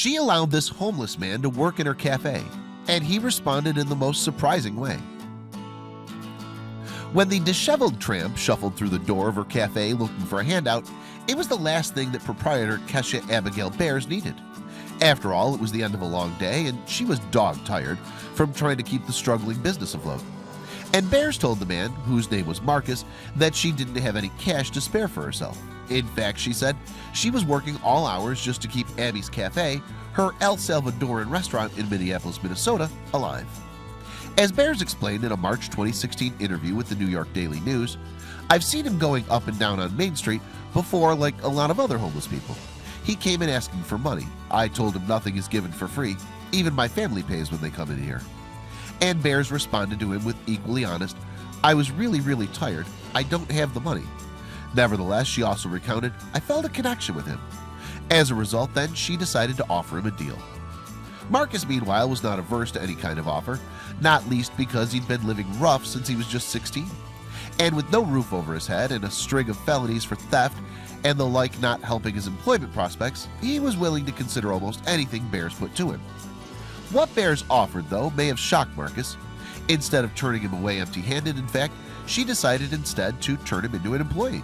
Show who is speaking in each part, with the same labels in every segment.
Speaker 1: She allowed this homeless man to work in her cafe, and he responded in the most surprising way. When the disheveled tramp shuffled through the door of her cafe looking for a handout, it was the last thing that proprietor Kesha Abigail Bears needed. After all, it was the end of a long day, and she was dog-tired from trying to keep the struggling business afloat. And Bears told the man, whose name was Marcus, that she didn't have any cash to spare for herself. In fact, she said she was working all hours just to keep Abby's Cafe, her El Salvadoran restaurant in Minneapolis, Minnesota, alive. As Bears explained in a March 2016 interview with the New York Daily News, "I've seen him going up and down on Main Street before, like a lot of other homeless people. He came in asking for money. I told him nothing is given for free. Even my family pays when they come in here." And Bears responded to him with equally honest, "I was really tired. I don't have the money." Nevertheless, she also recounted, "I felt a connection with him." As a result, then, she decided to offer him a deal. Marcus, meanwhile, was not averse to any kind of offer, not least because he'd been living rough since he was just 16. And with no roof over his head and a string of felonies for theft and the like not helping his employment prospects, he was willing to consider almost anything Bears put to him. What Bears offered, though, may have shocked Marcus. Instead of turning him away empty-handed, in fact, she decided instead to turn him into an employee.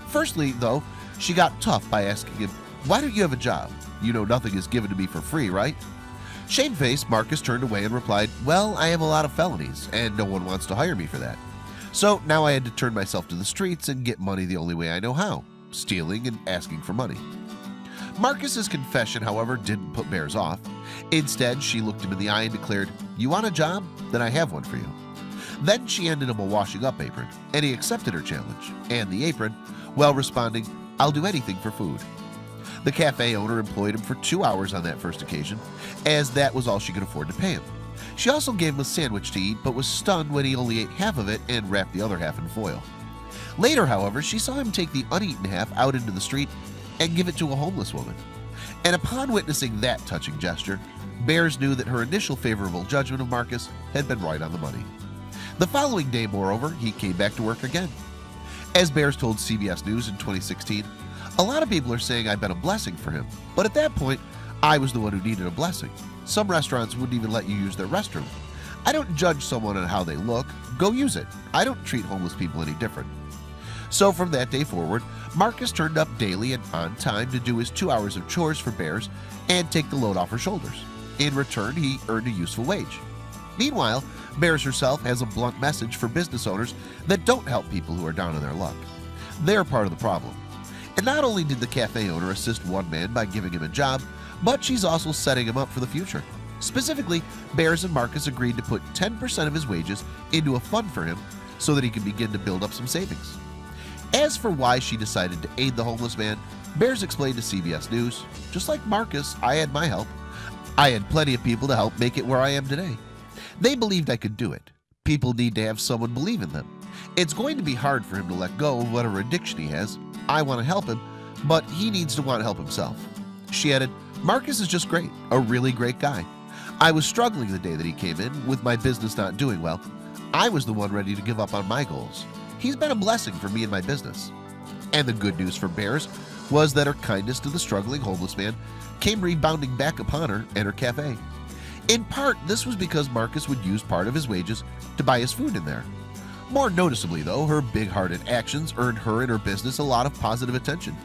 Speaker 1: Firstly, though, she got tough by asking him, "Why don't you have a job? You know nothing is given to me for free, right?" Shamefaced, Marcus turned away and replied, "Well, I have a lot of felonies, and no one wants to hire me for that. So now I had to turn myself to the streets and get money the only way I know how, stealing and asking for money." Marcus's confession, however, didn't put Bears off. Instead, she looked him in the eye and declared, "You want a job? Then I have one for you." Then she handed him a washing-up apron, and he accepted her challenge and the apron, while responding, "I'll do anything for food." The cafe owner employed him for 2 hours on that first occasion, as that was all she could afford to pay him. She also gave him a sandwich to eat, but was stunned when he only ate half of it and wrapped the other half in foil. Later, however, she saw him take the uneaten half out into the street and give it to a homeless woman. And upon witnessing that touching gesture, Bears knew that her initial favorable judgment of Marcus had been right on the money. The following day, moreover, he came back to work again. As Bears told CBS News in 2016, "A lot of people are saying I've been a blessing for him, but at that point, I was the one who needed a blessing. Some restaurants wouldn't even let you use their restroom. I don't judge someone on how they look. Go use it. I don't treat homeless people any different." So from that day forward, Marcus turned up daily and on time to do his 2 hours of chores for Bears and take the load off her shoulders. In return, he earned a useful wage. Meanwhile, Bears herself has a blunt message for business owners that don't help people who are down on their luck. They're part of the problem. And not only did the cafe owner assist one man by giving him a job, but she's also setting him up for the future. Specifically, Bears and Marcus agreed to put 10% of his wages into a fund for him so that he can begin to build up some savings. As for why she decided to aid the homeless man, Bears explained to CBS News, "Just like Marcus, I had my help. I had plenty of people to help make it where I am today. They believed I could do it. People need to have someone believe in them. It's going to be hard for him to let go of whatever addiction he has. I want to help him, but he needs to want to help himself." She added, "Marcus is just great, a really great guy. I was struggling the day that he came in, with my business not doing well. I was the one ready to give up on my goals. He's been a blessing for me and my business." And the good news for Bears was that her kindness to the struggling homeless man came rebounding back upon her and her cafe. In part, this was because Marcus would use part of his wages to buy his food in there. More noticeably, though, her big-hearted actions earned her and her business a lot of positive attention.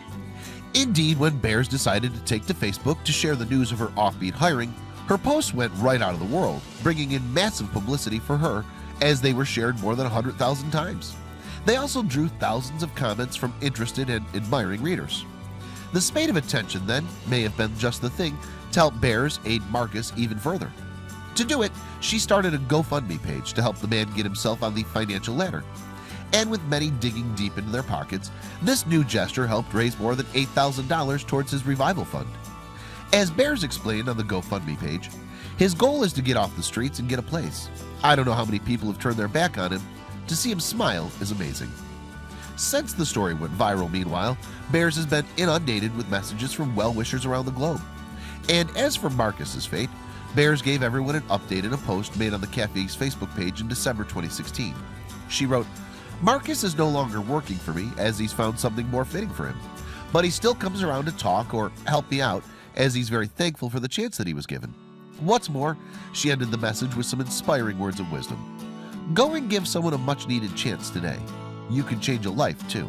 Speaker 1: Indeed, when Bears decided to take to Facebook to share the news of her offbeat hiring, her posts went right out of the world, bringing in massive publicity for her as they were shared more than 100,000 times. They also drew thousands of comments from interested and admiring readers. The spate of attention, then, may have been just the thing to help Bears aid Marcus even further. To do it, she started a GoFundMe page to help the man get himself on the financial ladder. And with many digging deep into their pockets, this new gesture helped raise more than $8,000 towards his revival fund. As Bears explained on the GoFundMe page, his goal is to get off the streets and get a place. I don't know how many people have turned their back on him. To see him smile is amazing. Since the story went viral, meanwhile, Bears has been inundated with messages from well-wishers around the globe. And as for Marcus's fate, Bears gave everyone an update in a post made on the cafe's Facebook page in December 2016. She wrote, "Marcus is no longer working for me as he's found something more fitting for him, but he still comes around to talk or help me out as he's very thankful for the chance that he was given. What's more, she ended the message with some inspiring words of wisdom. Go and give someone a much-needed chance today. You can change a life too.